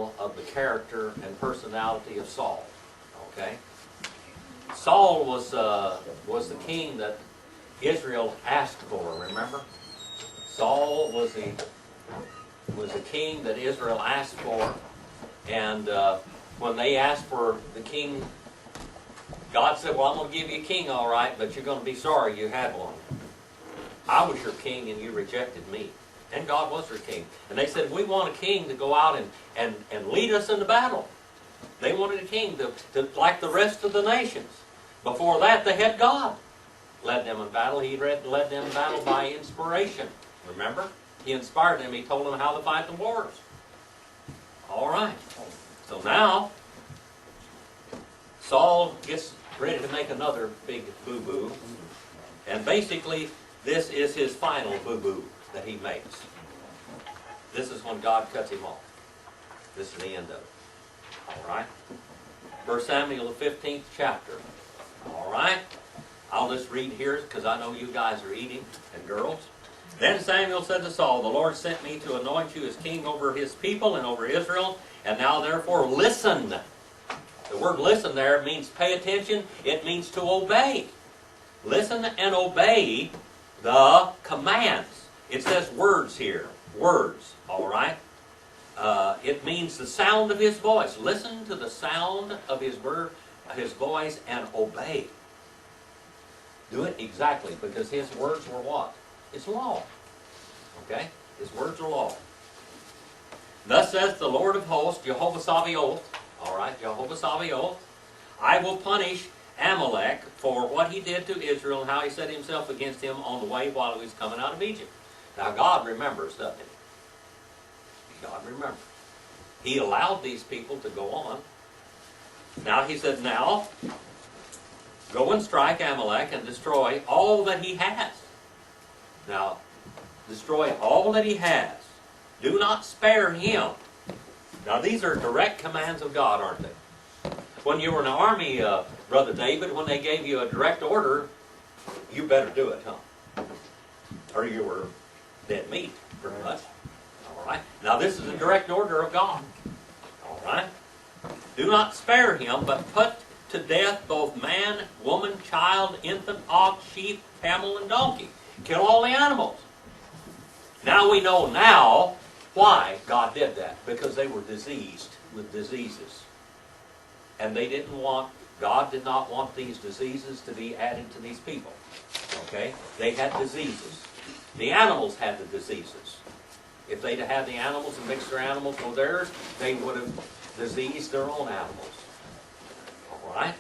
example of the character and personality of Saul. Okay? Saul was the king that Israel asked for, remember? Saul was the king that Israel asked for, and when they asked for the king, God said, well, I'm going to give you a king, all right, but you're going to be sorry you had one. I was your king and you rejected me. And God was their king. And they said, we want a king to go out and lead us into battle. They wanted a king to like the rest of the nations. Before that, they had God led them in battle. He led them in battle by inspiration. Remember? He inspired them. He told them how to fight the wars. All right. So now, Saul gets ready to make another big boo-boo. And basically, this is his final boo-boo that he makes. This is when God cuts him off. This is the end of it. All right? 1 Samuel, the 15th chapter. All right? I'll just read here because I know you guys are eating, and girls. Then Samuel said to Saul, the Lord sent me to anoint you as king over his people and over Israel. And now therefore listen. The word listen there means pay attention. It means to obey. Listen and obey the commands. It says words here. Words. All right? It means the sound of his voice. Listen to the sound of his voice and obey. Do it exactly, because his words were what? It's law. Okay? His words are law. Thus says the Lord of hosts, Jehovah Sabaoth. All right, Jehovah Sabaoth. I will punish Amalek for what he did to Israel and how he set himself against him on the way while he was coming out of Egypt. Now God remembers, doesn't he? God remembers. He allowed these people to go on. Now he said, now, go and strike Amalek and destroy all that he has. Now, destroy all that he has. Do not spare him. Now these are direct commands of God, aren't they? When you were in the army, Brother David, when they gave you a direct order, you better do it, huh? Or you were dead meat, pretty much. All right. Now this is a direct order of God. All right. Do not spare him, but put to death both man, woman, child, infant, ox, sheep, camel, and donkey. Kill all the animals. Now we know now why God did that. Because they were diseased with diseases. And they didn't want, God did not want these diseases to be added to these people. Okay? They had diseases. The animals had the diseases. If they'd have had the animals and mixed their animals with theirs, they would have diseased their own animals. All right?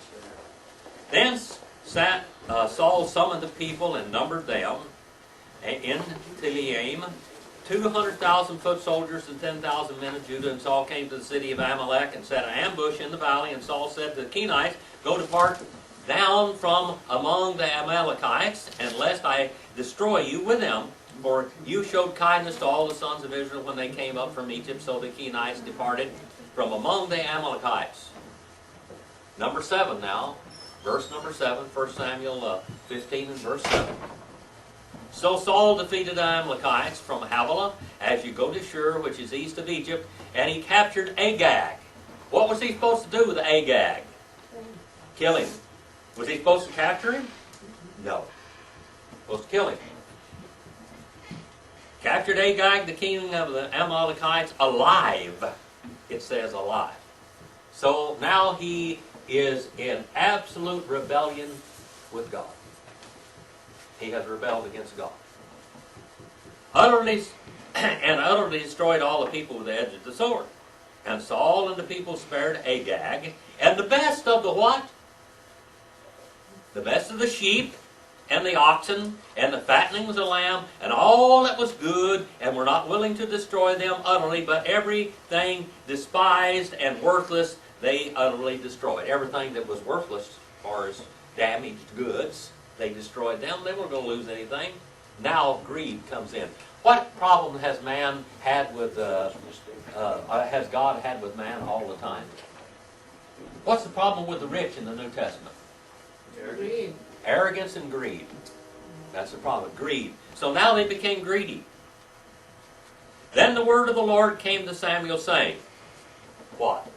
Then Saul summoned the people and numbered them in Telaim, 200,000 foot soldiers and 10,000 men of Judah. And Saul came to the city of Amalek and set an ambush in the valley. And Saul said to the Kenites, go depart down from among the Amalekites, and lest I destroy you with them. For you showed kindness to all the sons of Israel when they came up from Egypt. So the Kenites departed from among the Amalekites. Number 7 now. Verse number 7, 1 Samuel 15 and verse 7. So Saul defeated the Amalekites from Havilah, as you go to Shur, which is east of Egypt, and he captured Agag. What was he supposed to do with Agag? Kill him. Was he supposed to capture him? No. Supposed to kill him. Captured Agag, the king of the Amalekites, alive. It says alive. So now he is in absolute rebellion with God. He has rebelled against God. Utterly destroyed all the people with the edge of the sword. And Saul and the people spared Agag. And the best of the what? The best of the sheep and the oxen and the fattenings of the lamb and all that was good, and were not willing to destroy them utterly, but everything despised and worthless they utterly destroyed. Everything that was worthless as far as damaged goods, they destroyed them. They weren't going to lose anything. Now greed comes in. What problem has man had with, has God had with man all the time? What's the problem with the rich in the New Testament? Greed. Arrogance and greed. That's the problem. Greed. So now they became greedy. Then the word of the Lord came to Samuel, saying, what?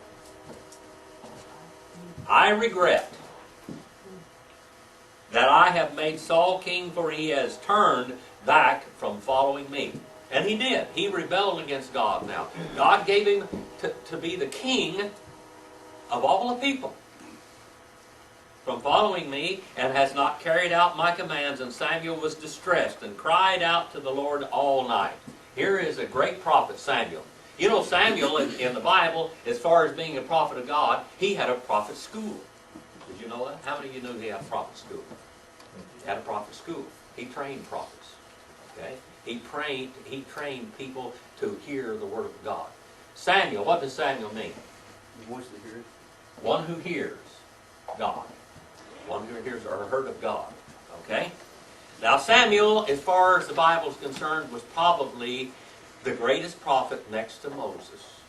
I regret that I have made Saul king, for he has turned back from following me. And he did. He rebelled against God now. God gave him to be the king of all the people from following me, and has not carried out my commands. And Samuel was distressed and cried out to the Lord all night. Here is a great prophet, Samuel. You know, Samuel in the Bible, as far as being a prophet of God, he had a prophet school. Did you know that? How many of you knew he had a prophet school? He had a prophet school. He trained prophets. Okay? He trained people to hear the word of God. Samuel, what does Samuel mean? Voice that hears. One who hears God. One who hears or heard of God. Okay? Now Samuel, as far as the Bible is concerned, was probably the greatest prophet next to Moses.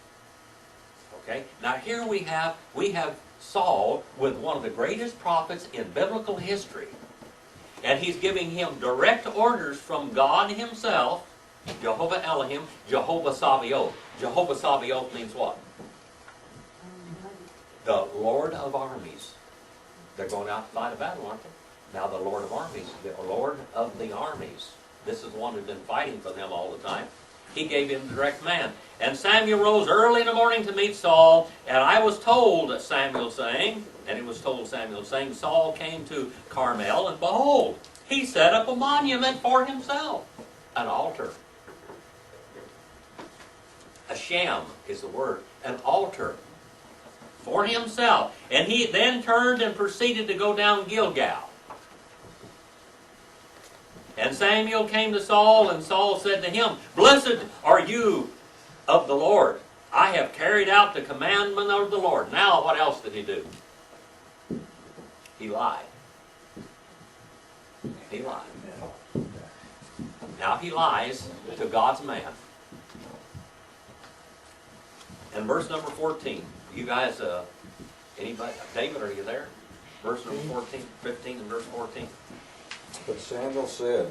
Okay? Now here we have Saul with one of the greatest prophets in biblical history. And he's giving him direct orders from God himself, Jehovah Elohim, Jehovah Sabaoth. Jehovah Sabaoth means what? The Lord of armies. They're going out to fight a battle, aren't they? Now the Lord of armies, the Lord of the armies. This is the one who's been fighting for them all the time. He gave him direct command. And Samuel rose early in the morning to meet Saul, and I was told, Samuel saying, and it was told Samuel saying, Saul came to Carmel, and behold, he set up a monument for himself, an altar. A sham is the word, an altar for himself. And he then turned and proceeded to go down Gilgal. And Samuel came to Saul, and Saul said to him, Blessed are you of the Lord. I have carried out the commandment of the Lord. Now what else did he do? He lied. He lied. Now he lies to God's man. And verse number 14. You guys, anybody? David, are you there? Verse number 14, 15 and verse 14. But Samuel said,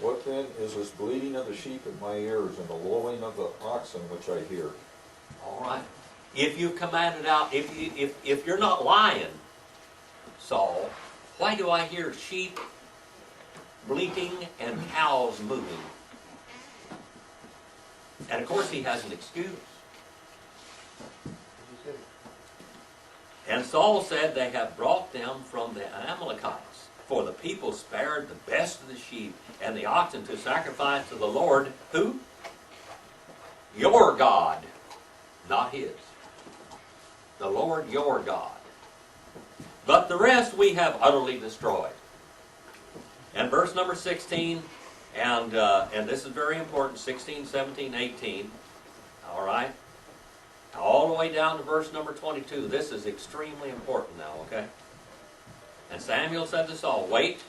What then is this bleating of the sheep in my ears and the lowing of the oxen which I hear? All right. If you commanded out, if you're not lying, Saul, why do I hear sheep bleating and cows moving? And of course he has an excuse. And Saul said, They have brought them from the Amalekites, for the people spared the best of the sheep and the oxen to sacrifice to the Lord, who? Your God, not his. The Lord your God. But the rest we have utterly destroyed. And verse number 16, and this is very important, 16, 17, 18, all right? All the way down to verse number 22. This is extremely important now, okay? And Samuel said to Saul, Wait.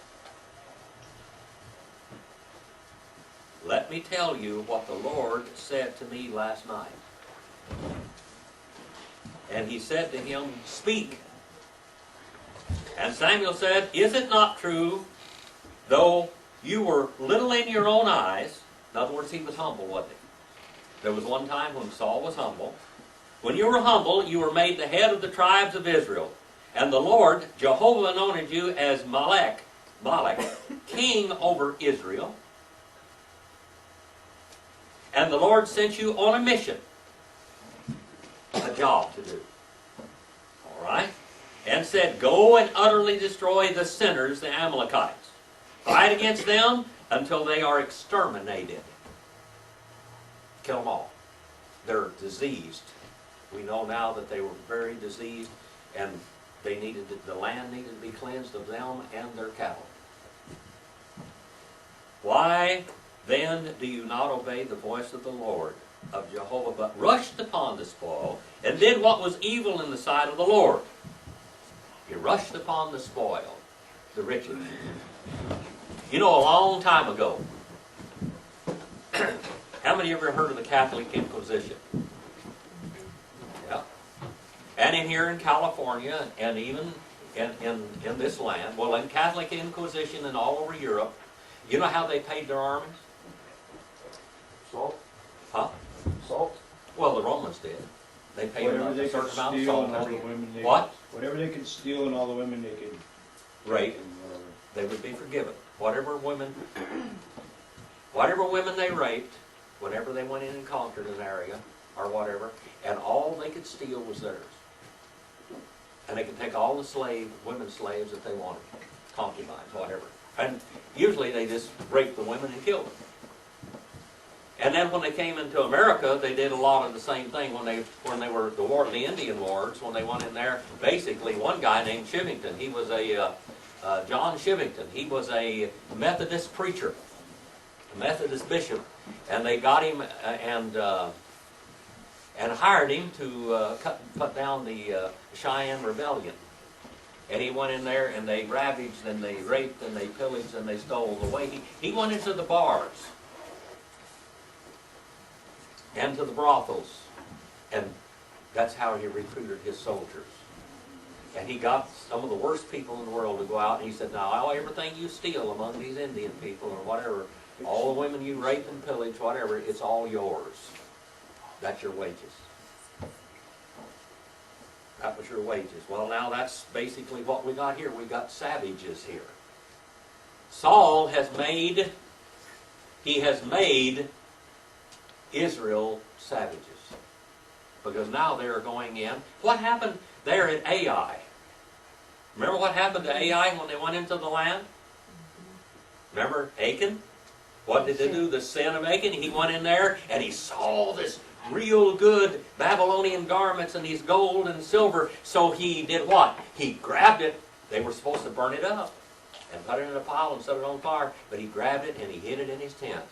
Let me tell you what the Lord said to me last night. And he said to him, Speak. And Samuel said, Is it not true, though you were little in your own eyes? In other words, he was humble, wasn't he? There was one time when Saul was humble. When you were humble, you were made the head of the tribes of Israel. And the Lord, Jehovah, anointed you as Malek, king over Israel. And the Lord sent you on a mission, a job to do. All right? And said, Go and utterly destroy the sinners, the Amalekites. Fight against them until they are exterminated. Kill them all. They're diseased. We know now that they were very diseased, and the land needed to be cleansed of them and their cattle. Why then do you not obey the voice of the Lord, of Jehovah, but rushed upon the spoil, and did what was evil in the sight of the Lord? You rushed upon the spoil, the riches. You know, a long time ago, how many of you ever heard of the Catholic Inquisition? Yeah. And in here in California, and even in this land, well, in Catholic Inquisition and all over Europe, you know how they paid their armies? Salt? Huh? Salt? Well, the Romans did. They paid them Whatever a they could certain amount of steal salt and all the every year. women they... What? Whatever they could steal and all the women they could... Rape. and whatever. They would be forgiven. Whatever women they raped, whenever they went in and conquered an area or whatever, and all they could steal was theirs. And they could take all the women slaves that they wanted, concubines, whatever. And usually they just raped the women and killed them. And then when they came into America, they did a lot of the same thing when they were the Indian wars. When they went in there, basically one guy named Shivington, he was John Shivington. He was a Methodist preacher, a Methodist bishop, and they got him and hired him to cut down the Cheyenne Rebellion. And he went in there and they ravaged and they raped and they pillaged and they stole. The way he went into the bars and to the brothels, and that's how he recruited his soldiers. And he got some of the worst people in the world to go out, and he said, now everything you steal among these Indian people or whatever, all the women you rape and pillage, whatever, it's all yours. That's your wages. That was your wages. Well, now that's basically what we got here. We got savages here. Saul has made Israel savages. Because now they're going in. What happened there at Ai? Remember what happened to Ai when they went into the land? Remember Achan? What did they do? The sin of Achan? He went in there and he saw this real good Babylonian garments and these gold and silver. So he did what? He grabbed it. They were supposed to burn it up and put it in a pile and set it on fire. But he grabbed it and he hid it in his tent.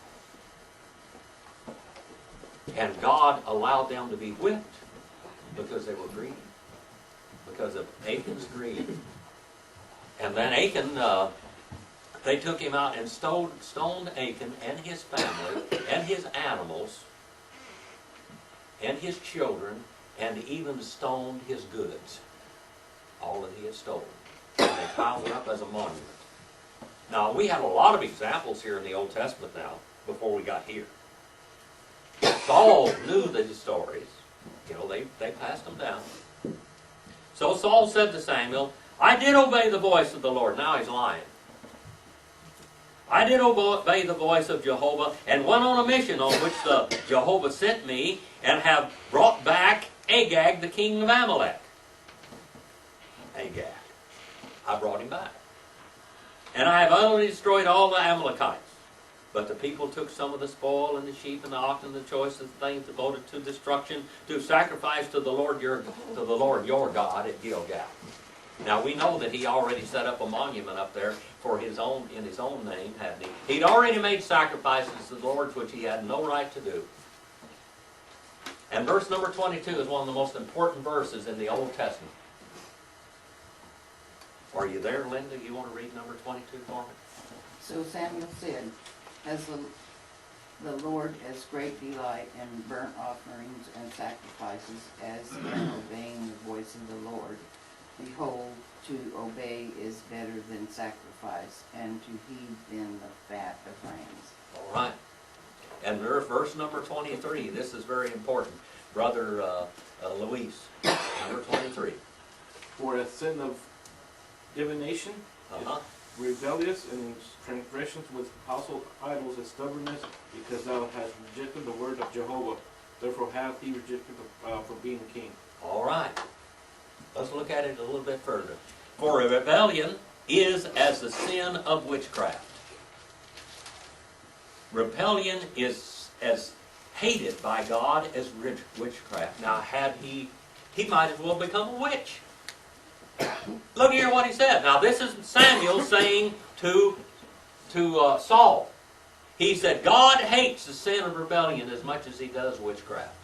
And God allowed them to be whipped because they were greedy. Because of Achan's greed. And then Achan, they took him out and stoned Achan and his family and his animals and his children, and even stoned his goods, all that he had stolen. And they piled it up as a monument. Now, we have a lot of examples here in the Old Testament now, before we got here. Saul knew these stories. You know, they passed them down. So Saul said to Samuel, I did obey the voice of the Lord. Now he's lying. I did obey the voice of Jehovah and went on a mission on which Jehovah sent me, and have brought back Agag, the king of Amalek. Agag. I brought him back. And I have utterly destroyed all the Amalekites. But the people took some of the spoil and the sheep and the ox and the choicest things devoted to destruction to sacrifice to the Lord your God at Gilgal. Now we know that he already set up a monument up there for his own name, hadn't he? He'd already made sacrifices to the Lord which he had no right to do. And verse number 22 is one of the most important verses in the Old Testament. Are you there, Linda? You want to read number 22 for me? So Samuel said, Has the Lord as great delight in burnt offerings and sacrifices as in obeying the voice of the Lord? Behold, to obey is better than sacrifice, and to heed than the fat of rams. All right. And verse number 23, this is very important. Brother Luis, number 23. For the sin of divination, rebellious and transgressions with household idols and stubbornness, because thou hast rejected the word of Jehovah. Therefore hath he rejected from being king. All right. Let's look at it a little bit further. For a rebellion is as the sin of witchcraft. Rebellion is as hated by God as witchcraft. Now, he might as well become a witch. Look here what he said. Now, this is Samuel saying to Saul. He said, God hates the sin of rebellion as much as he does witchcraft.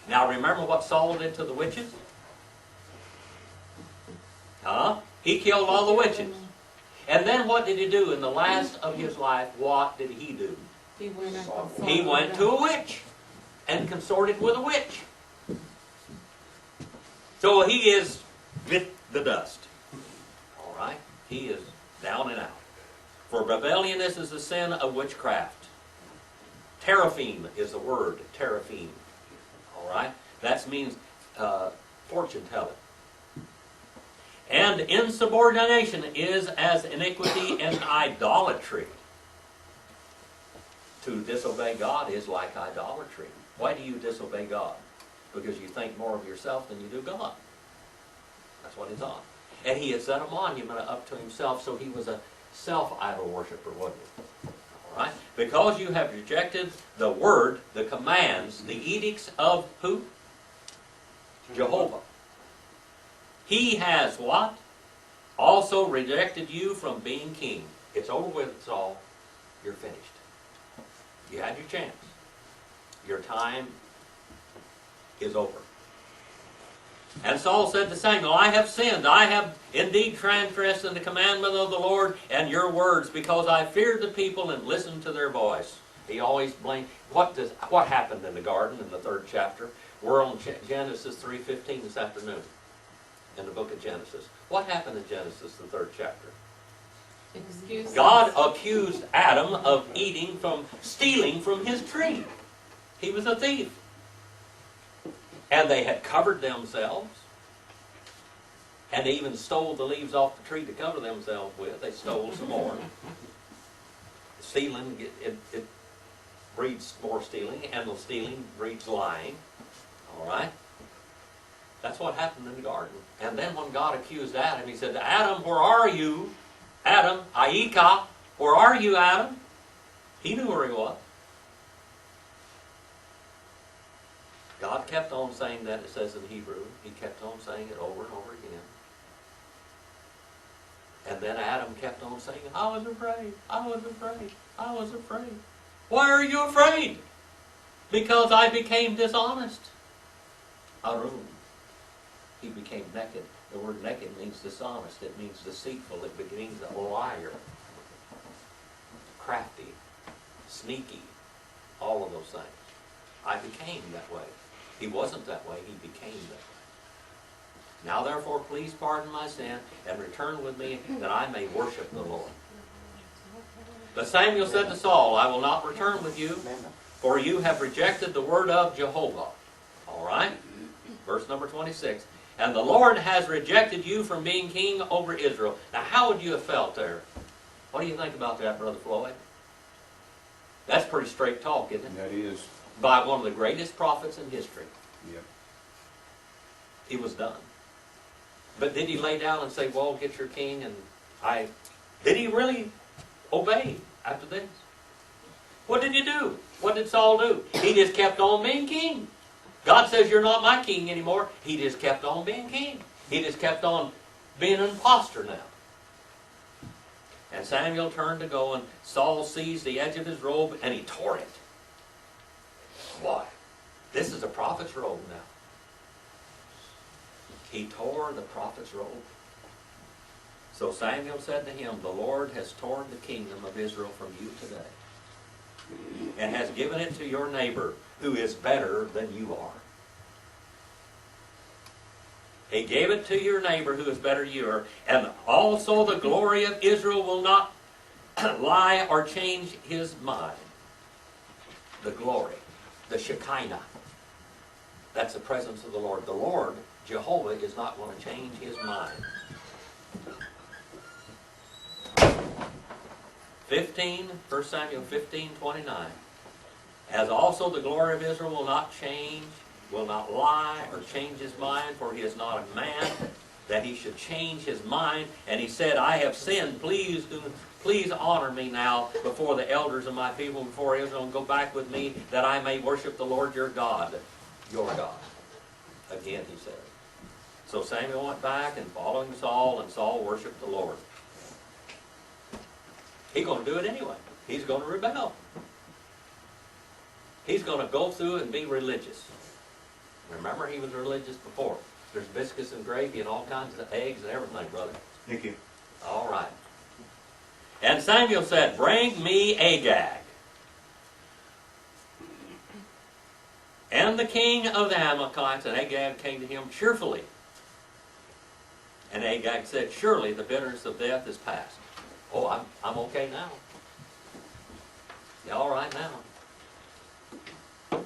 Now, remember what Saul did to the witches? He killed all the witches. And then what did he do? In the last of his life, what did he do? He went to a witch and consorted with a witch. So he is with the dust. All right? He is down and out. For rebelliousness is the sin of witchcraft. Teraphim is the word, teraphim. All right? That means fortune telling. And insubordination is as iniquity and idolatry. To disobey God is like idolatry. Why do you disobey God? Because you think more of yourself than you do God. That's what he's on. And he had set a monument up to himself, so he was a self-idol worshiper, wasn't he? All right? Because you have rejected the word, the commands, the edicts of who? Jehovah. He has what? Also rejected you from being king. It's over with, Saul. You're finished. You had your chance. Your time is over. And Saul said the same, "No, I have sinned. I have indeed transgressed in the commandment of the Lord and your words, because I feared the people and listened to their voice." He always blamed. What happened in the garden in the 3rd chapter? We're on Genesis 3:15 this afternoon, in the book of Genesis. What happened in Genesis, the 3rd chapter? Excuses. God accused Adam of stealing from his tree. He was a thief. And they had covered themselves. And they even stole the leaves off the tree to cover themselves with. They stole some more. Stealing, it breeds more stealing, and the stealing breeds lying. All right? That's what happened in the garden. And then when God accused Adam, he said, "Adam, where are you? Adam, Aika, where are you, Adam?" He knew where he was. God kept on saying that, it says in Hebrew. He kept on saying it over and over again. And then Adam kept on saying, "I was afraid, I was afraid, I was afraid." Why are you afraid? Because I became dishonest. Arum. He became naked. The word naked means dishonest. It means deceitful. It means a liar. Crafty. Sneaky. All of those things. I became that way. He wasn't that way. He became that way. Now therefore, please pardon my sin and return with me that I may worship the Lord. But Samuel said to Saul, "I will not return with you, for you have rejected the word of Jehovah." All right? Verse number 26. "And the Lord has rejected you from being king over Israel." Now how would you have felt there? What do you think about that, Brother Floyd? That's pretty straight talk, isn't it? That is. By one of the greatest prophets in history. Yep. He was done. But did he lay down and say, "Well, get your king," and did he really obey after this? What did he do? What did Saul do? He just kept on being king. God says, "You're not my king anymore." He just kept on being king. He just kept on being an imposter now. And Samuel turned to go, and Saul seized the edge of his robe and he tore it. Why? This is a prophet's robe now. He tore the prophet's robe. So Samuel said to him, "The Lord has torn the kingdom of Israel from you today, and has given it to your neighbor, who is better than you are." He gave it to your neighbor who is better than you are, and also the glory of Israel will not lie or change his mind. The glory. The Shekinah. That's the presence of the Lord. The Lord, Jehovah, is not going to change his mind. 1 Samuel 15:29. "As also the glory of Israel will not change, will not lie or change his mind, for he is not a man that he should change his mind. And he said, I have sinned. Please honor me now before the elders of my people, before Israel, and go back with me, that I may worship the Lord your God." Your God. Again, he said. So Samuel went back and following Saul, and Saul worshiped the Lord. He's going to do it anyway. He's going to rebel. He's going to go through and be religious. Remember, he was religious before. There's biscuits and gravy and all kinds of eggs and everything, brother. Thank you. All right. And Samuel said, "Bring me Agag." And the king of the Amalekites, and Agag came to him cheerfully. And Agag said, "Surely the bitterness of death is past." Oh, I'm okay now. You all right now?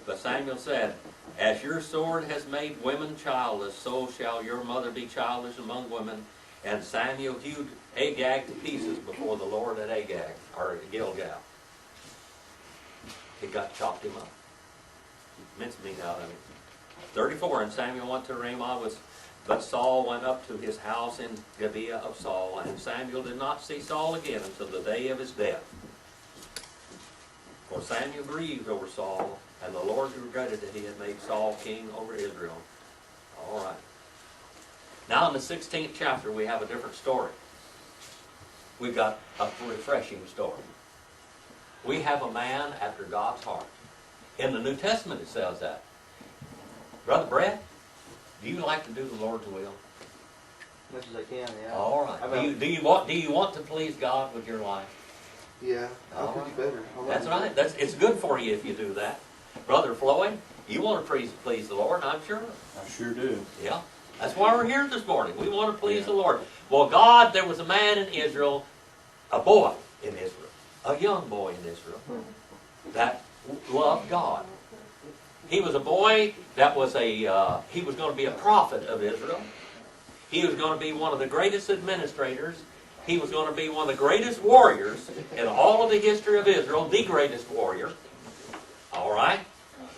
But Samuel said, as your sword has made women childless, so shall your mother be childless among women. And Samuel hewed Agag to pieces before the Lord at Agag, or at Gilgal. He chopped him up. Mincemeat out of him. 34, and Samuel went to Ramah, but Saul went up to his house in Gibeah of Saul, and Samuel did not see Saul again until the day of his death. For Samuel grieved over Saul, and the Lord regretted that he had made Saul king over Israel. All right. Now in the 16th chapter, we have a different story. We've got a refreshing story. We have a man after God's heart. In the New Testament it says that. Brother Brett, do you like to do the Lord's will? As much as I can, yeah. All right. Do you want to please God with your life? Yeah, I could do better. That's right. It's good for you if you do that. Brother Floyd, you want to please the Lord, I'm sure. I sure do. Yeah. That's why we're here this morning. We want to please the Lord. Well, God, there was a man in Israel, a boy in Israel, a young boy in Israel, that loved God. He was a boy that was he was going to be a prophet of Israel. He was going to be one of the greatest administrators. He was going to be one of the greatest warriors in all of the history of Israel, the greatest warrior. All right?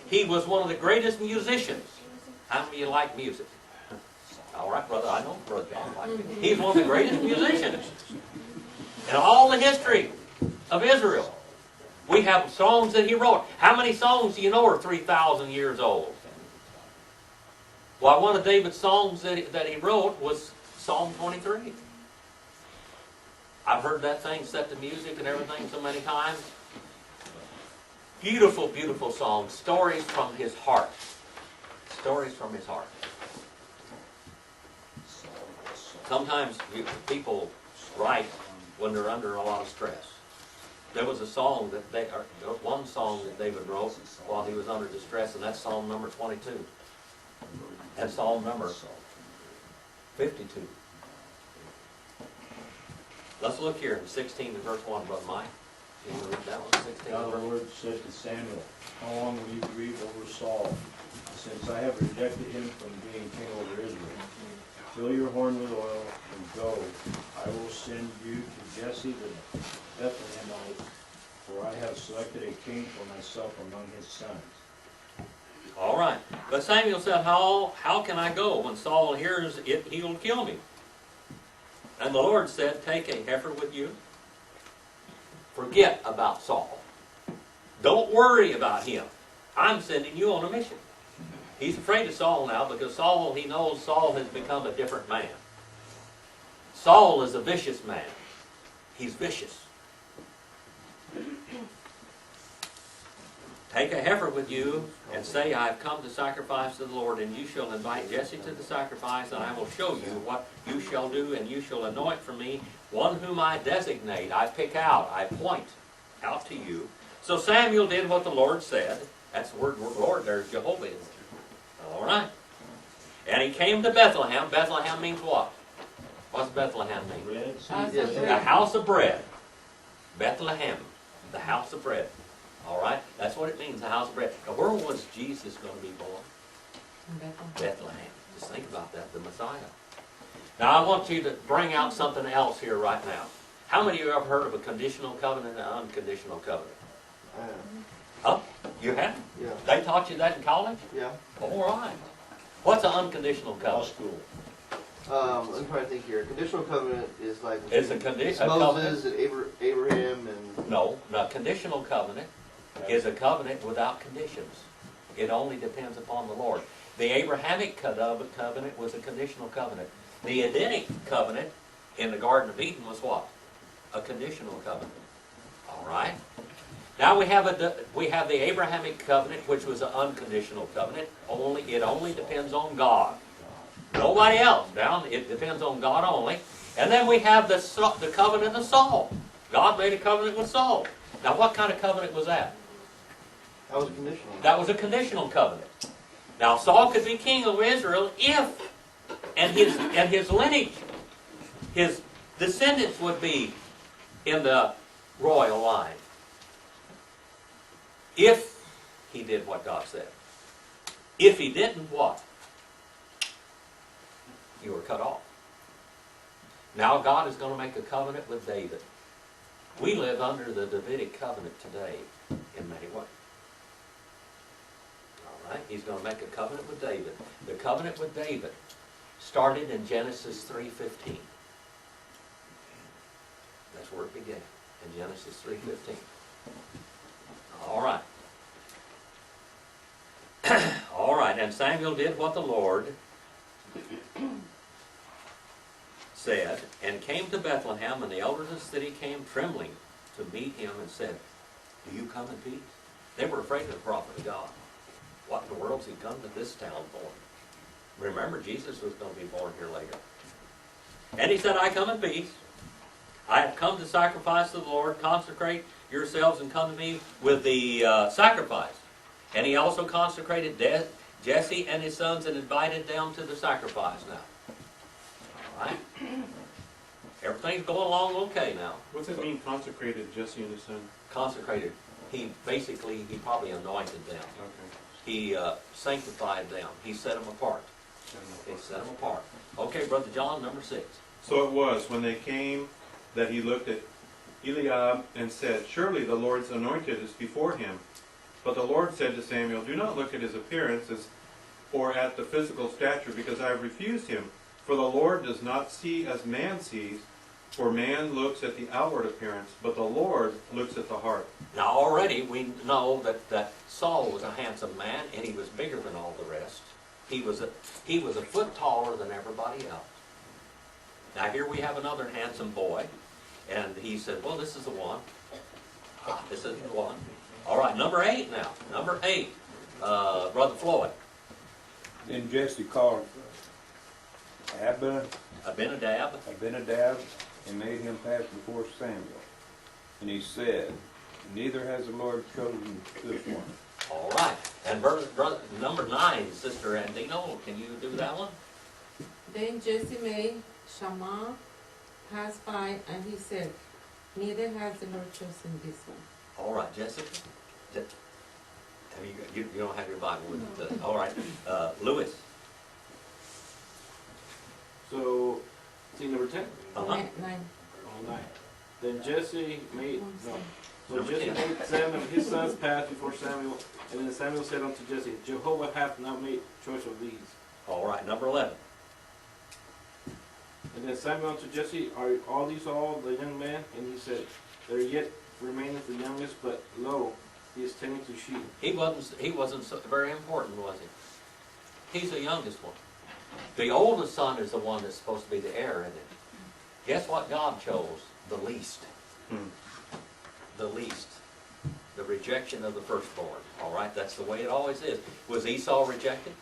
He was one of the greatest musicians. How many of you like music? All right, brother, I know Brother John likes it. He's one of the greatest musicians in all the history of Israel. We have songs that he wrote. How many songs do you know are 3,000 years old? Well, one of David's songs that he wrote was Psalm 23. I've heard that thing set to music and everything so many times. Beautiful, beautiful songs. Stories from his heart. Stories from his heart. Sometimes people write when they're under a lot of stress. There was a song one song that David wrote while he was under distress, and that's Psalm number 22. And Psalm number 52. Let's look here in 16 and verse 1, Brother Mike. You want to read that one? 16 Now and the verse 1. Lord said to Samuel, how long will you grieve over Saul, since I have rejected him from being king over Israel? Fill your horn with oil, and go. I will send you to Jesse the Bethlehemite, for I have selected a king for myself among his sons. All right. But Samuel said, how can I go? When Saul hears it, he will kill me. And the Lord said, take a heifer with you. Forget about Saul. Don't worry about him. I'm sending you on a mission. He's afraid of Saul now because he knows Saul has become a different man. Saul is a vicious man. He's vicious. Take a heifer with you and say, I have come to sacrifice to the Lord, and you shall invite Jesse to the sacrifice, and I will show you what you shall do, and you shall anoint for me one whom I designate, I pick out, I point out to you. So Samuel did what the Lord said. That's the word Lord, there's Jehovah in there. All right. And he came to Bethlehem. Bethlehem means what? What's Bethlehem mean? Bread, House Yes. of The bread. house of bread. Bethlehem. The house of bread. All right? That's what it means, the house of bread. Now, where was Jesus going to be born? Bethlehem. Just think about that, the Messiah. Now, I want you to bring out something else here right now. How many of you have heard of a conditional covenant and an unconditional covenant? Huh? You have? Yeah. They taught you that in college? Yeah. All right. What's an unconditional law covenant? school. I'm trying to think here. Conditional covenant is like It's a covenant. Moses and Abraham and No, the conditional covenant is a covenant without conditions. It only depends upon the Lord. The Abrahamic covenant was a conditional covenant. The Edenic covenant in the Garden of Eden was what? A conditional covenant. All right. Now we have the Abrahamic covenant, which was an unconditional covenant. It only depends on God. Nobody else. It depends on God only. And then we have the covenant of Saul. God made a covenant with Saul. Now what kind of covenant was that? that was conditional. That was a conditional covenant. Now Saul could be king of Israel if, and his lineage, his descendants would be in the royal line. If he did what God said. If he didn't, what? You were cut off. Now God is going to make a covenant with David. We live under the Davidic covenant today in many ways. All right, he's going to make a covenant with David. The covenant with David started in Genesis 3:15. That's where it began, in Genesis 3:15. All right. All right, and Samuel did what the Lord said, and came to Bethlehem, and the elders of the city came trembling to meet him and said, do you come in peace? They were afraid of the prophet of God. What in the world's he come to this town for? Remember, Jesus was going to be born here later. And he said, I come in peace. I have come to sacrifice to the Lord. Consecrate yourselves and come to me with the sacrifice. And he also consecrated Jesse and his sons and invited them to the sacrifice now. All right? Everything's going along okay now. What's it mean, consecrated Jesse and his son? Consecrated. He probably anointed them. Okay. He sanctified them. He set them apart. He set them apart. Okay, Brother John, number 6. So it was, when they came, that he looked at Eliab and said, surely the Lord's anointed is before him. But the Lord said to Samuel, do not look at his appearance or at the physical stature, because I have refused him. For the Lord does not see as man sees, for man looks at the outward appearance, but the Lord looks at the heart. Now already we know that Saul was a handsome man, and he was bigger than all the rest. He was a foot taller than everybody else. Now here we have another handsome boy, and he said, well, this is the one. This is the one. All right, number 8 now. Number 8, Brother Floyd. Then Jesse called Abinadab. and made him pass before Samuel. And he said, neither has the Lord chosen this one. All right. And brother, number 9, Sister Andino, can you do that one? Then Jesse made Shammah pass by, and he said, neither has the Lord chosen this one. All right, Jessica. You don't have your Bible with you. All right. Lewis. So, see number 10? Uh-huh. 9. Oh, 9. Then Jesse made, no. So Number Jesse 10. made Samuel his sons pass before Samuel, and then Samuel said unto Jesse, Jehovah hath now made choice of these. All right, number 11. And then Samuel unto Jesse, are all these all the young men? And he said, there yet remaineth the youngest, but lo, he is tending to sheep. He wasn't so very important, was he? He's the youngest one. The oldest son is the one that's supposed to be the heir, isn't it? Guess what God chose? The least. The least. The rejection of the firstborn. All right, that's the way it always is. Was Esau rejected?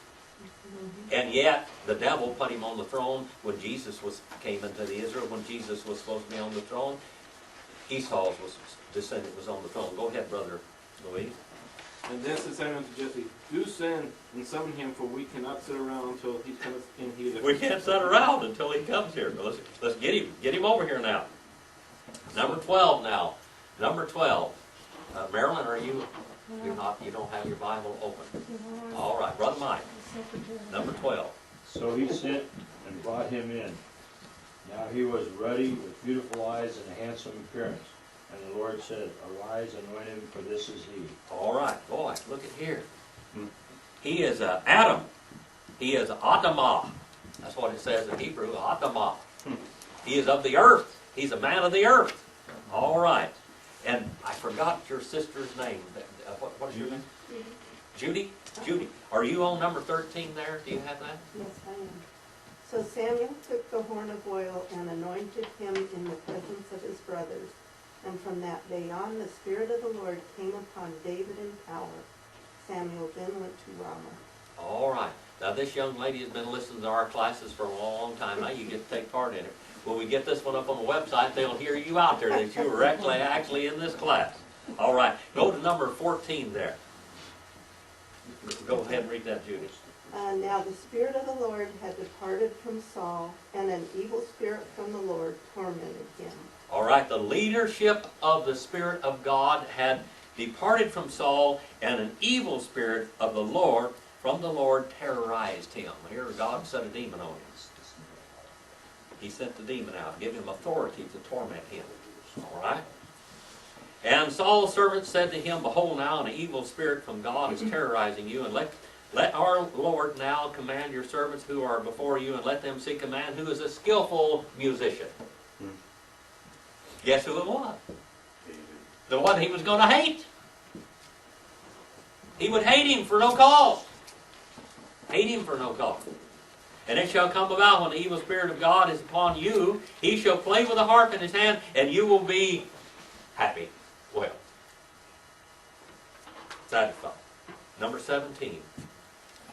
And yet, the devil put him on the throne when Jesus came into the Israel, when Jesus was supposed to be on the throne. Esau's descendant was on the throne. Go ahead, Brother Louis. And then said Samuel unto Jesse, do send and summon him, for we cannot sit around until he cometh in hither. We can't sit around until he comes here. Let's get him. Get him over here now. Number 12 now. Number 12. Marilyn, are you don't have your Bible open? All right, Brother Mike. Number 12. So he sent and brought him in. Now he was ruddy with beautiful eyes and a handsome appearance. And the Lord said, arise, anoint him, for this is he. All right, boy, look at here. He is Adam. He is Adamah. That's what it says in Hebrew, Adamah. He is of the earth. He's a man of the earth. All right. And I forgot your sister's name. What is your name? Judy? Judy. Are you on number 13 there? Do you have that? Yes, I am. So Samuel took the horn of oil and anointed him in the presence of his brothers. And from that day on, the Spirit of the Lord came upon David in power. Samuel then went to Ramah. All right. Now, this young lady has been listening to our classes for a long time. Now you get to take part in it. When we get this one up on the website, they'll hear you out there that you were actually in this class. All right. Go to number 14 there. Go ahead and read that, Judy. Now the Spirit of the Lord had departed from Saul, and an evil spirit from the Lord tormented him. All right. The leadership of the Spirit of God had departed from Saul, and an evil spirit of the Lord from the Lord terrorized him. Here God sent a demon on him. He sent the demon out, gave him authority to torment him. All right? And Saul's servant said to him, behold, now an evil spirit from God is terrorizing you, and let our Lord now command your servants who are before you, and let them seek a man who is a skillful musician. Guess who it was? The one he was going to hate. He would hate him for no cause. Hate him for no cause. And it shall come about when the evil spirit of God is upon you, he shall play with a harp in his hand, and you will be happy. Well, satisfied. Number 17.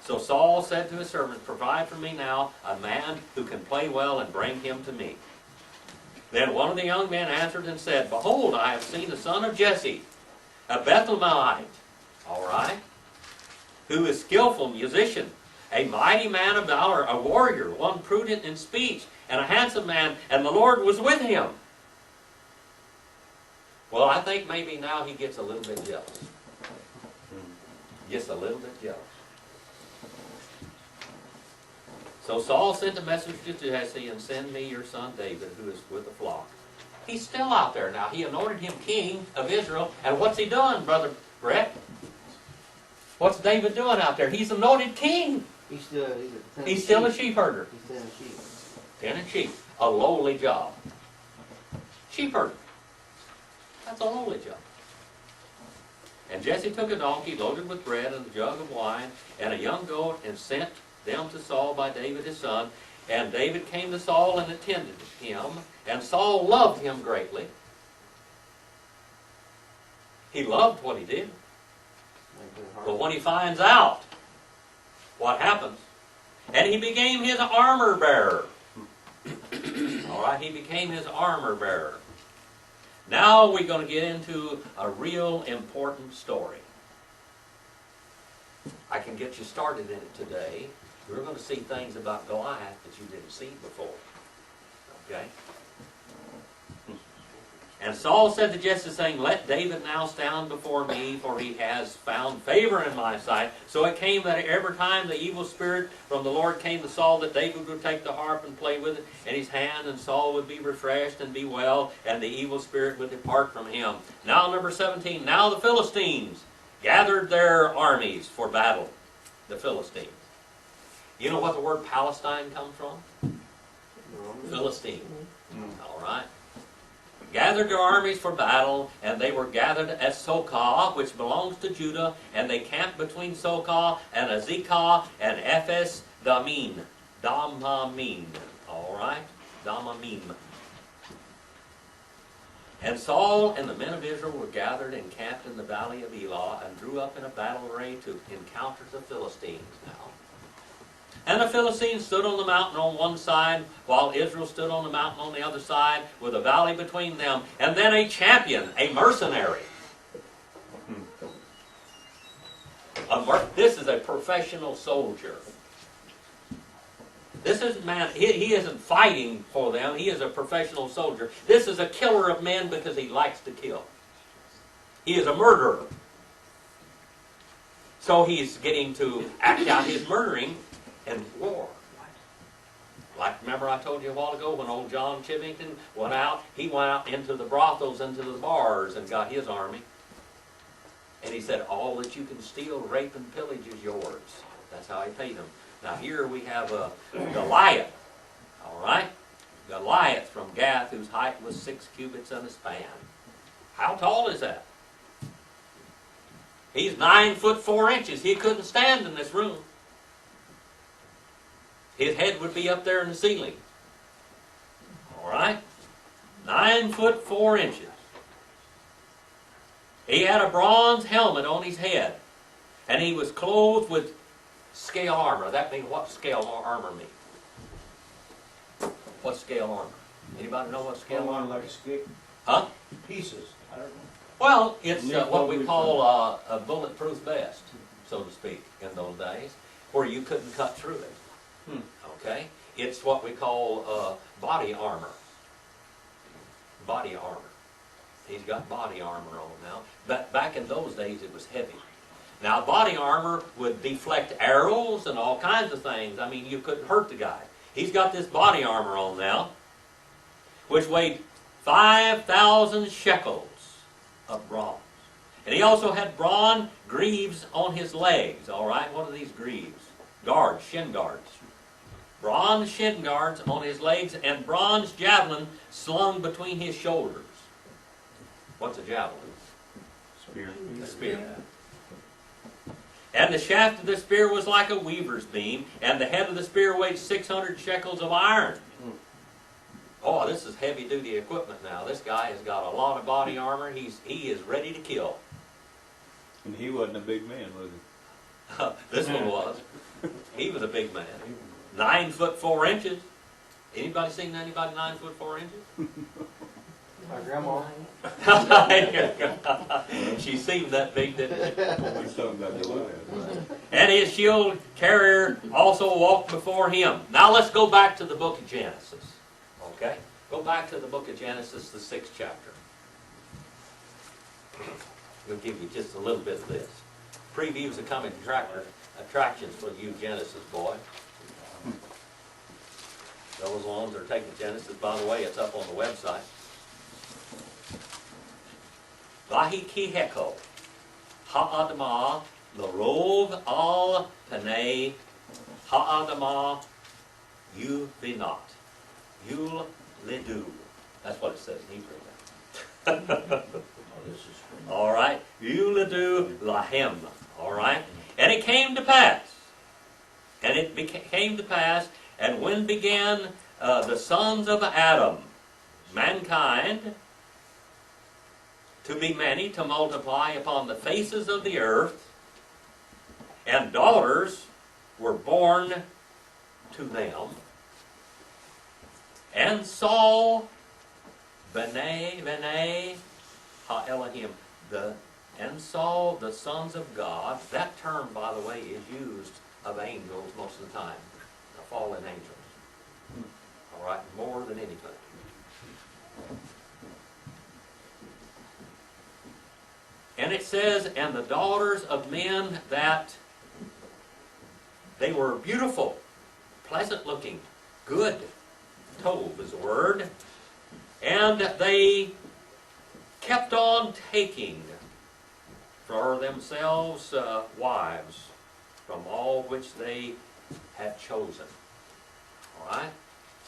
So Saul said to his servants, provide for me now a man who can play well, and bring him to me. Then one of the young men answered and said, behold, I have seen the son of Jesse, a Bethlehemite, all right, who is skillful musician, a mighty man of valor, a warrior, one prudent in speech, and a handsome man, and the Lord was with him. Well, I think maybe now he gets a little bit jealous. Gets a little bit jealous. So Saul sent a message to Jesse, and send me your son David, who is with the flock. He's still out there now. He anointed him king of Israel. And what's he doing, Brother Brett? What's David doing out there? He's anointed king. He's still a sheep herder. He's tending sheep. Tending sheep. A lowly job. Sheep herder. That's a lowly job. And Jesse took a donkey loaded with bread and a jug of wine and a young goat, and sent them to Saul by David his son. And David came to Saul and attended him. And Saul loved him greatly. He loved what he did. But when he finds out what happens, and he became his armor bearer. All right, he became his armor bearer. Now we're going to get into a real important story. I can get you started in it today. We're going to see things about Goliath that you didn't see before. Okay? And Saul said to Jesse, saying, let David now stand before me, for he has found favor in my sight. So it came that every time the evil spirit from the Lord came to Saul, that David would take the harp and play with it in his hand, and Saul would be refreshed and be well, and the evil spirit would depart from him. Now, number 17, now the Philistines gathered their armies for battle. The Philistines. You know what the word Palestine comes from? Philistine. All right. Gathered their armies for battle, and they were gathered at Sokah, which belongs to Judah, and they camped between Sokah and Azekah and Ephes Damim. Damamim. All right? Damamim. And Saul and the men of Israel were gathered and camped in the valley of Elah, and drew up in a battle array to encounter the Philistines now. And the Philistines stood on the mountain on one side, while Israel stood on the mountain on the other side, with a valley between them. And then a champion, a mercenary. This is a professional soldier. This is man. He isn't fighting for them. He is a professional soldier. This is a killer of men because he likes to kill. He is a murderer. So he's getting to act out his murdering in war. Like, remember I told you a while ago when old John Chivington went out, he went out into the brothels, into the bars, and got his army. And he said, all that you can steal, rape, and pillage is yours. That's how he paid them. Now here we have a Goliath, all right? Goliath from Gath, whose height was 6 cubits and a span. How tall is that? He's 9 foot 4 inches. He couldn't stand in this room. His head would be up there in the ceiling. All right? 9 foot 4 inches. He had a bronze helmet on his head. And he was clothed with scale armor. That means, what scale armor means? What scale armor? Anybody know what scale armor like a stick? Huh? Pieces. I don't know. Well, it's what we call a bulletproof vest, so to speak, in those days, where you couldn't cut through it. Okay? It's what we call body armor. Body armor. He's got body armor on now. But back in those days, it was heavy. Now, body armor would deflect arrows and all kinds of things. I mean, you couldn't hurt the guy. He's got this body armor on now, which weighed 5,000 shekels of bronze. And he also had bronze greaves on his legs, all right? What are these greaves? Guards, shin guards. Bronze shin guards on his legs and bronze javelin slung between his shoulders. What's a javelin? Spear. A spear. And the shaft of the spear was like a weaver's beam, and the head of the spear weighed 600 shekels of iron. Oh, this is heavy-duty equipment now. This guy has got a lot of body armor. He is ready to kill. And he wasn't a big man, was he? This one was. He was a big man. 9 foot 4 inches. Anybody seen anybody 9 foot 4 inches? My grandma. She seemed that big, didn't she? He's talking about Goliath. And his shield carrier also walked before him. Now let's go back to the book of Genesis. Okay? Go back to the book of Genesis, the 6th chapter. We'll give you just a little bit of this. Previews of coming attractions for you Genesis boy. Those ones that are taking Genesis, by the way, it's up on the website. Vahikiheko, ha'adama, l'rov al panei, ha'adama, yu vinat, yul lidu. That's what it says in Hebrew. All right, yul lidu lahem. All right, and it came to pass, and when began the sons of Adam, mankind, to be many, to multiply upon the faces of the earth, and daughters were born to them, and saw B'nai ha-Elohim, and saw the sons of God. That term, by the way, is used of angels most of the time, the fallen angels. All right, more than anything. And it says, and the daughters of men that they were beautiful, pleasant looking, good. Tov is the word. And they kept on taking for themselves wives from all which they had chosen. All right?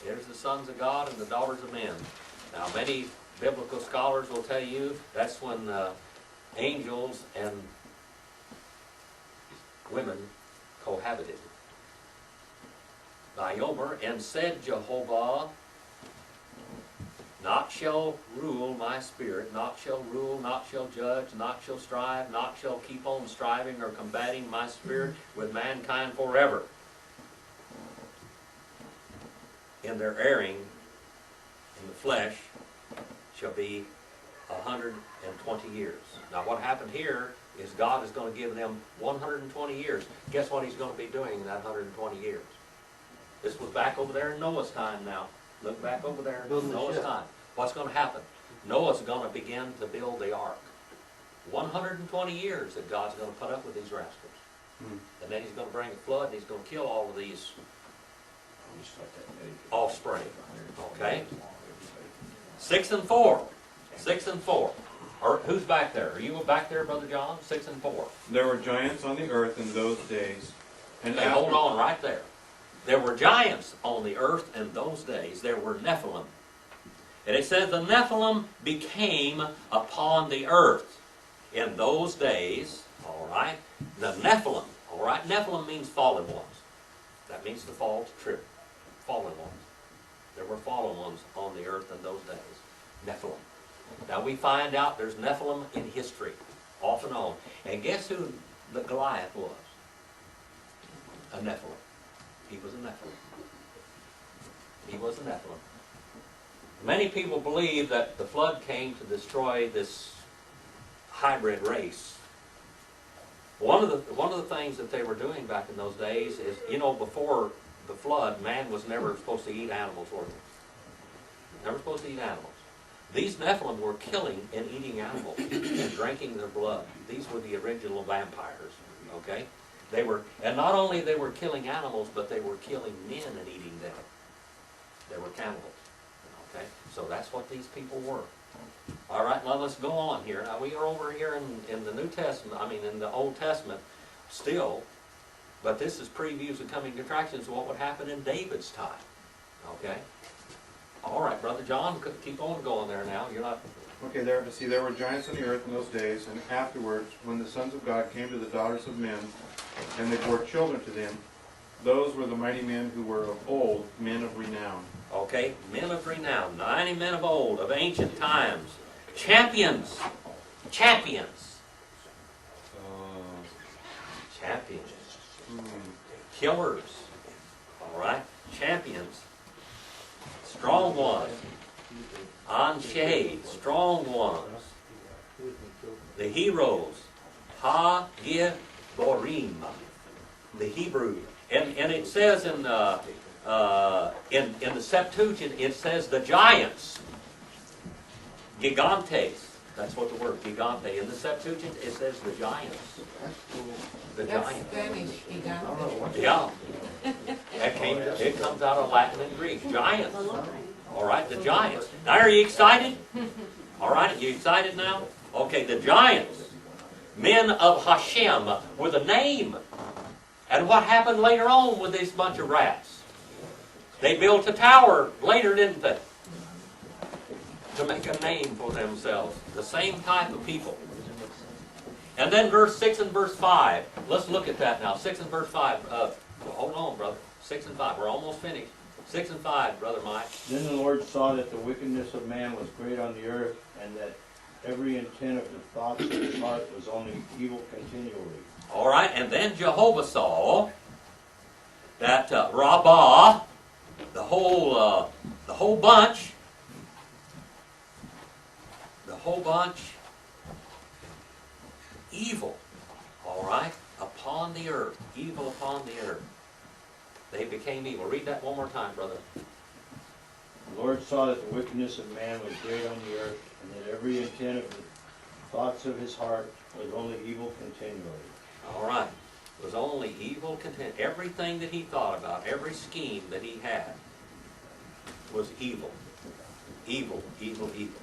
There's the sons of God and the daughters of men. Now, many biblical scholars will tell you that's when angels and women cohabited. Vayomer, and said Jehovah, not shall rule my spirit, not shall rule, not shall judge, not shall strive, not shall keep on striving or combating my spirit with mankind forever. In their erring in the flesh shall be 120 years. Now what happened here is God is going to give them 120 years. Guess what he's going to be doing in that 120 years? This was back over there in Noah's time now. Look back over there in Building the Noah's ship. time. What's going to happen? Noah's going to begin to build the ark. 120 years that God's going to put up with these rascals. And then he's going to bring a flood and he's going to kill all of these offspring. Okay? 6 and 4. 6 and 4. Or who's back there? Are you back there, Brother John? 6 and 4. There were giants on the earth in those days. And Hey, hold on right there. There were giants on the earth in those days. There were Nephilim. And it says the Nephilim became upon the earth in those days. All right? The Nephilim. All right? Nephilim means fallen ones. That means the false trip. Fallen ones. There were fallen ones on the earth in those days. Nephilim. Now we find out there's Nephilim in history, off and on. And guess who the Goliath was? A Nephilim. He was a Nephilim. He was a Nephilim. Many people believe that the flood came to destroy this hybrid race. One of the things that they were doing back in those days is, you know, before the flood, man was never supposed to eat animals, were they? Never supposed to eat animals. These Nephilim were killing and eating animals and drinking their blood. These were the original vampires, okay? They were, and not only they were killing animals, but they were killing men and eating them. They were cannibals, okay? So that's what these people were. All right, now let's go on here. Now we are over here in the New Testament, in the Old Testament still, but this is previews of coming attractions of what would happen in David's time, okay? All right, Brother John, keep on going there now. You're not... Okay, there were giants on the earth in those days, and afterwards, when the sons of God came to the daughters of men, and they bore children to them, those were the mighty men who were of old, men of renown. Okay, men of renown, 90 men of old, of ancient times, champions, champions, champions, killers, all right, champions, strong ones, Anshe, strong ones, the heroes, Ha-Giborim, the Hebrew, and it says in the Septuagint, it says the giants, gigantes. That's what the word gigante. In the Septuagint, it says the giants. The That's giants. Spanish, gigante. Yeah. It comes out of Latin and Greek. Giants. All right, the giants. Now, are you excited? All right, are you excited now? Okay, the giants, men of Hashem, with a name. And what happened later on with this bunch of rats? They built a tower later, didn't they? To make a name for themselves. The same type of people. And then verse 6 and verse 5. Let's look at that now. 6 and verse 5. Hold on, brother. 6 and 5. We're almost finished. 6 and 5, Brother Mike. Then the Lord saw that the wickedness of man was great on the earth, and that every intent of the thoughts of his heart was only evil continually. All right, and then Jehovah saw that Rabbah, the whole bunch, evil, all right, upon the earth, evil upon the earth. They became evil. Read that one more time, brother. The Lord saw that the wickedness of man was great on the earth, and that every intent of the thoughts of his heart was only evil continually. All right. It was only evil content. Everything that he thought about, every scheme that he had was evil. Evil, evil, evil.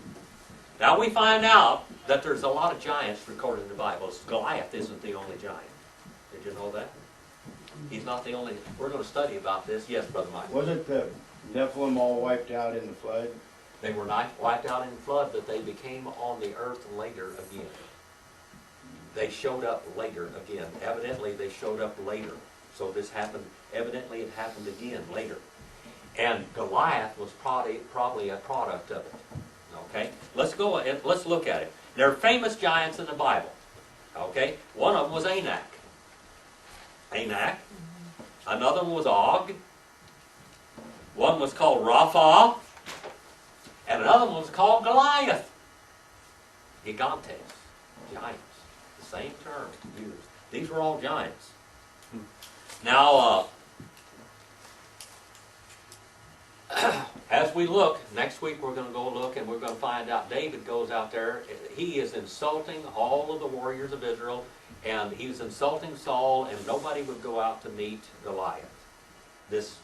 Now we find out that there's a lot of giants recorded in the Bible. Goliath isn't the only giant. Did you know that? He's not the only. We're going to study about this. Yes, Brother Mike. Wasn't the Nephilim all wiped out in the flood? They were not wiped out in the flood, but they became on the earth later again. They showed up later again. Evidently, they showed up later. So this happened. Evidently, it happened again later. And Goliath was probably a product of it. Okay? Let's go and let's look at it. There are famous giants in the Bible. Okay? One of them was Anak. Anak. Another one was Og. One was called Rapha. And another one was called Goliath. Gigantes. Giants. The same term used. These were all giants. Now, as we look, next week we're going to go look and we're going to find out David goes out there. He is insulting all of the warriors of Israel, and he was insulting Saul, and nobody would go out to meet Goliath. This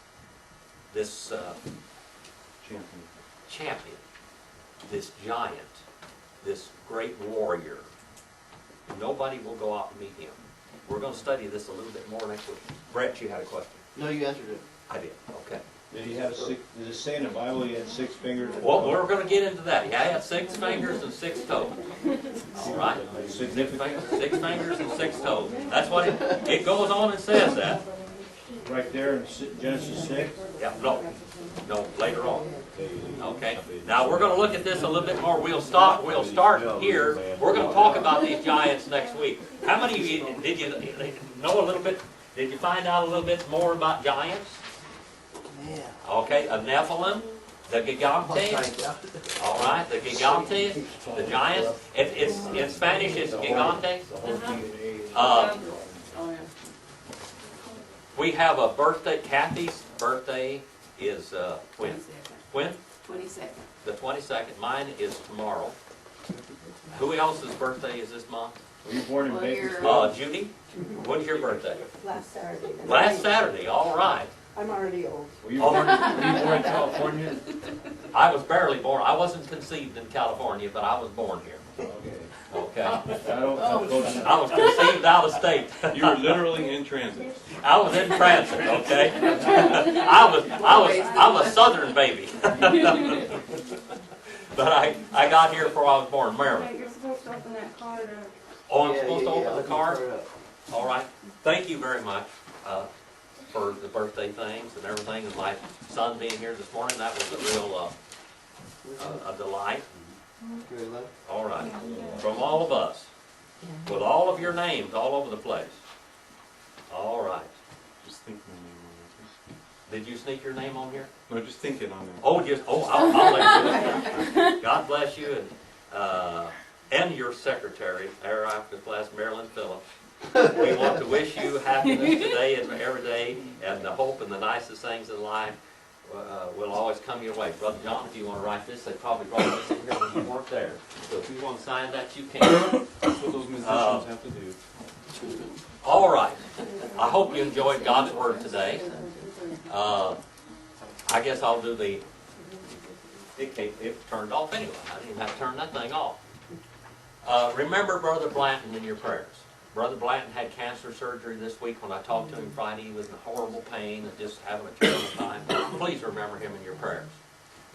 champion, this giant, this great warrior. Nobody will go out and meet him. We're going to study this a little bit more next week. Brett, you had a question? No, you answered it. I did. Okay. Did he have 6? Does it say in the Bible he had 6 fingers? Well, we're going to get into that. Yeah, he had 6 fingers and 6 toes. All right. Significant. 6 fingers and 6 toes. That's what it goes on and says that. Right there in Genesis 6? Yeah, no, later on. Okay. Now we're going to look at this a little bit more. We'll start here. We're going to talk about these giants next week. How many of you did you know a little bit? Did you find out a little bit more about giants? Yeah. Okay, a Nephilim, the gigantes. All right, the gigantes, the giants. It's in Spanish, it's gigantes. We have a birthday. Kathy's birthday is when? When? 22nd. The 22nd. Mine is tomorrow. Who else's birthday is this month? Were you born in Well, Bakersfield? Judy? When's your birthday? Last Saturday. Last Saturday, all right. I'm already old. Were you born in California? I was barely born. I wasn't conceived in California, but I was born here. Okay. Okay. I don't know. I was conceived out of state. You were literally in transit. I was in transit, okay? I'm a southern baby. But I got here before I was born in Maryland. You're supposed to open that card up. Oh, I'm supposed to open the card? up. All right. Thank you very much for the birthday things and everything, and my son being here this morning. That was a real a delight. Very low. All right. From all of us, with all of your names all over the place. All right. Just thinking your name on Did you sneak your name on here? there. No, just thinking on there. I'll let you. God bless you and your secretary, our after class, Marilyn Phillips. We want to wish you happiness today and every day, and the hope and the nicest things in life will always come your way. Brother John, if you want to write this, they probably brought this in here when you weren't there. So if you want to sign that, you can. That's what those musicians have to do. All right. I hope you enjoyed God's Word today. I guess I'll do the... It turned off anyway. I didn't even have to turn that thing off. Remember Brother Blanton in your prayers. Brother Blanton had cancer surgery this week. When I talked to him Friday, he was in horrible pain and just having a terrible time. Please remember him in your prayers.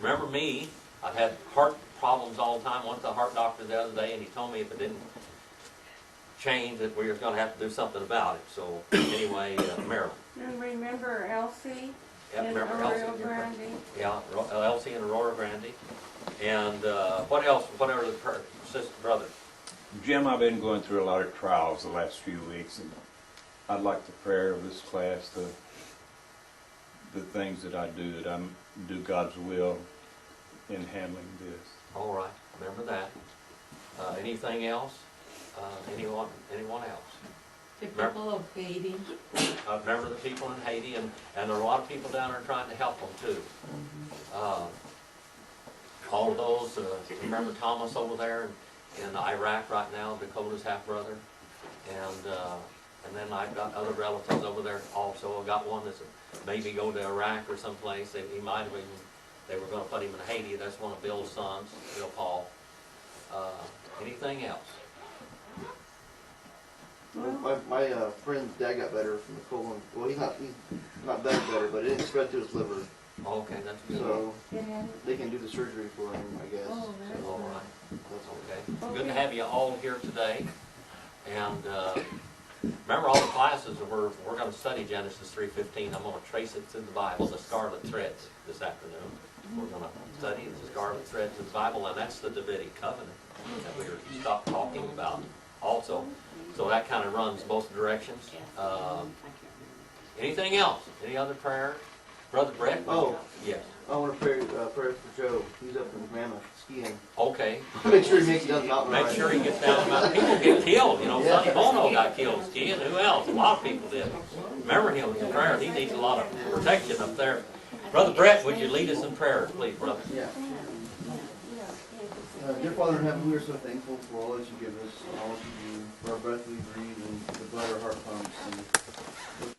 Remember me. I've had heart problems all the time. Went to the heart doctor the other day, and he told me if it didn't change, that we were going to have to do something about it. So anyway, Marilyn. And remember Elsie Yeah, in remember Elsie Arroyo in your prayers. Grande. Yeah, Elsie and Aurora Grande. And what else? What are the sister, brother? Jim, I've been going through a lot of trials the last few weeks, and I'd like the prayer of this class, the things that I do God's will in handling this. All right, remember that. Anything else? Anyone else? The people of Haiti. Remember the people in Haiti, and there are a lot of people down there trying to help them too. All of those, remember Thomas over there in Iraq right now, Dakota's half-brother, and then I've got other relatives over there also. I've got one that's maybe go to Iraq or someplace. He might have even, they were going to put him in Haiti. That's one of Bill's sons, Bill Paul. Anything else? My friend's dad got better from the colon. Well, he's not better, but it didn't spread to his liver. Okay, that's good. So they can do the surgery for him, I guess. Oh, that's All good. right. Okay. Good to have you all here today. And remember all the classes that we're going to study Genesis 3:15. I'm going to trace it through the Bible, the scarlet threads this afternoon. We're going to study the scarlet threads of the Bible, and that's the Davidic covenant that we stopped talking about also. So that kind of runs both directions. Anything else? Any other prayer? Brother Brett? Oh. Yes. I want to pray for Joe. He's up in Mammoth skiing. Okay. Make sure he makes it down the mountain. Make right. sure he gets down the mountain. People get killed, you know. Yeah. Sonny Bono got killed skiing. Who else? A lot of people did. Remember him in prayer. He needs a lot of protection up there. Brother Brett, would you lead us in prayer, please, brother? Yeah. Dear Father in heaven, we are so thankful for all that you give us, and all that you do, for our breath we breathe, and the blood our heart pumps, and the